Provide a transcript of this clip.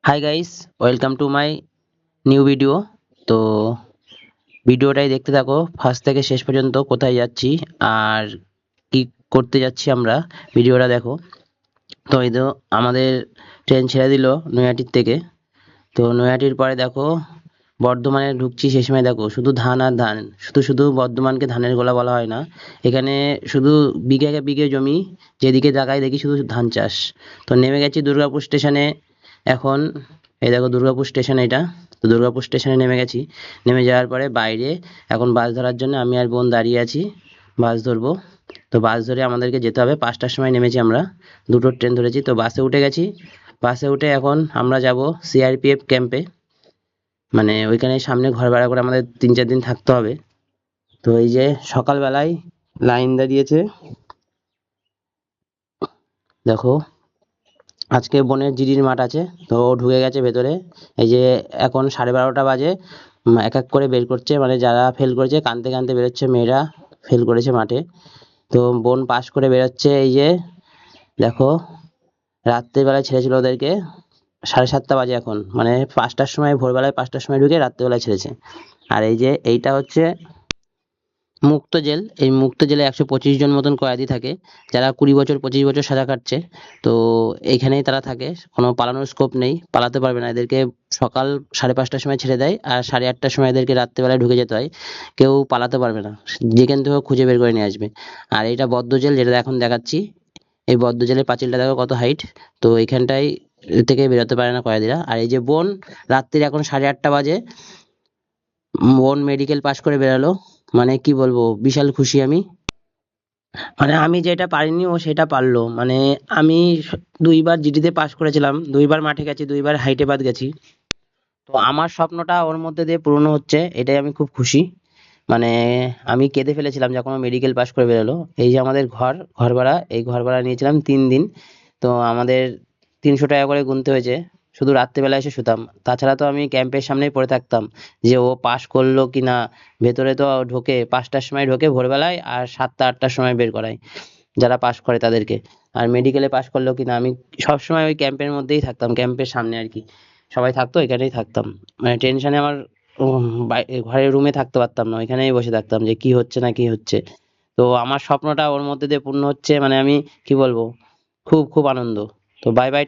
Hi guys, welcome to my new video. তো ভিডিওটাই দেখতে থাকো ফার্স্ট থেকে শেষ পর্যন্ত, কোথায় যাচ্ছি আর কি করতে যাচ্ছি আমরা, ভিডিওটা দেখো। তো এই তো আমাদের ট্রেন ছেড়ে দিল নৈহাটির থেকে। তো নৈহাটির পরে দেখো বর্ধমানে ঢুকছি, সেই সময় দেখো শুধু ধান আর ধান। শুধু শুধু বর্ধমানকে ধানের গোলা বলা হয় না, এখানে শুধু বিঘে বিঘে জমি, যেদিকে তাকাই দেখি শুধু ধান চাষ। তো নেমে গেছি দুর্গাপুর স্টেশনে এখন। এই দেখো দুর্গাপুর স্টেশন এটা। তো দুর্গাপুর স্টেশনে নেমে গেছি। নেমে যাওয়ার পরে বাইরে এখন বাস ধরার জন্য আমি আর বোন দাঁড়িয়ে আছি, বাস ধরবো। তো বাস ধরে আমাদেরকে যেতে হবে, 5টার সময় নেমেছি আমরা, দুটো ট্রেন ধরেছি। তো বাসে উঠে গেছি। বাসে উঠে এখন আমরা যাব সিআরপিএফ ক্যাম্পে, মানে ওইখানে সামনে ঘর ভাড়া করে আমাদের 3-4 দিন থাকতে হবে। তো এই যে সকালবেলায় লাইন দাঁড়িয়েছে দেখো। আজকে বোনের জিডির মাঠ আছে, তো ও ঢুকে গেছে ভেতরে। এই যে এখন 12:30 বাজে। এক এক করে বের করছে, মানে যারা ফেল করেছে কাঁদতে কাঁদতে বেরোচ্ছে, মেয়েরা ফেল করেছে মাঠে। তো বোন পাস করে বেরোচ্ছে। এই যে দেখো, রাত্রেবেলায় ছেড়েছিল ওদেরকে, 7:30 বাজে এখন, মানে 5টার সময়, ভোরবেলায় 5টার সময় ঢুকে রাত্রেবেলায় ছেড়েছে। আর এই যে এইটা হচ্ছে মুক্ত জেল। এই মুক্ত জেলে 125 জন মতন কয়েদি থাকে, যারা 20 বছর 25 বছর সাজা কাটছে। তো এইখানেই তারা থাকে, কোনো পালানোর স্কোপ নেই, পালাতে পারবে না এদেরকে। সকাল 5:30টার সময় ছেড়ে দেয়, আর 8:30টার সময় এদেরকে রাত্রেবেলায় ঢুকে যেতে হয়। কেউ পালাতে পারবে না, যেখান থেকে হোক খুঁজে বের করে নিয়ে আসবে। আর এটা বদ্ধ জেল, যেটা এখন দেখাচ্ছি। এই বদ্ধ জেলের পাঁচিলটা দেখো কত হাইট। তো এইখানটায় থেকে বেরোতে পারে না কয়েদিরা। আর এই যে বোন, রাত্রির এখন 8:30 বাজে, বোন মেডিকেল পাস করে বেরালো। মানে কি বলবো, বিশাল খুশি আমি। মানে আমি যেটা পারিনি ও সেটা পারলো। মানে আমি 2বার জিডিতে পাস করেছিলাম, 2বার মাঠে গেছি, 2বার হাইটে বাদ গেছি। তো আমার স্বপ্নটা ওর মধ্যে দিয়ে পূরণ হচ্ছে, এটাই আমি খুব খুশি। মানে আমি কেঁদে ফেলেছিলাম যখন ও মেডিকেল পাস করে বেরোলো। এই যে আমাদের ঘর ভাড়া, এই ঘর ভাড়া নিয়েছিলাম 3 দিন। তো আমাদের 300 টাকা করে গুনতে হয়েছে, শুধু রাত্রেবেলা এসে শুতাম। তাছাড়া তো আমি ক্যাম্পের সামনেই পড়ে থাকতাম যে ও পাস করলো কিনা। ভেতরে তো ঢোকে 5টার সময়, ঢোকে ভোরবেলায়, আর 7টা 8টার সময় বের করায় যারা পাস করে তাদেরকে। আর মেডিকেলে পাস করলো কিনা, আমি সবসময় ওই ক্যাম্পের মধ্যেই থাকতাম, ক্যাম্পের সামনে আর কি। সবাই থাকতো, এখানেই থাকতাম। মানে টেনশনে আমার ঘরের রুমে থাকতে পারতাম না, ওইখানেই বসে থাকতাম যে কি হচ্ছে না কি হচ্ছে। তো আমার স্বপ্নটা ওর মধ্যে দিয়ে পূর্ণ হচ্ছে, মানে আমি কি বলবো, খুব খুব আনন্দ। তো বাই বাই।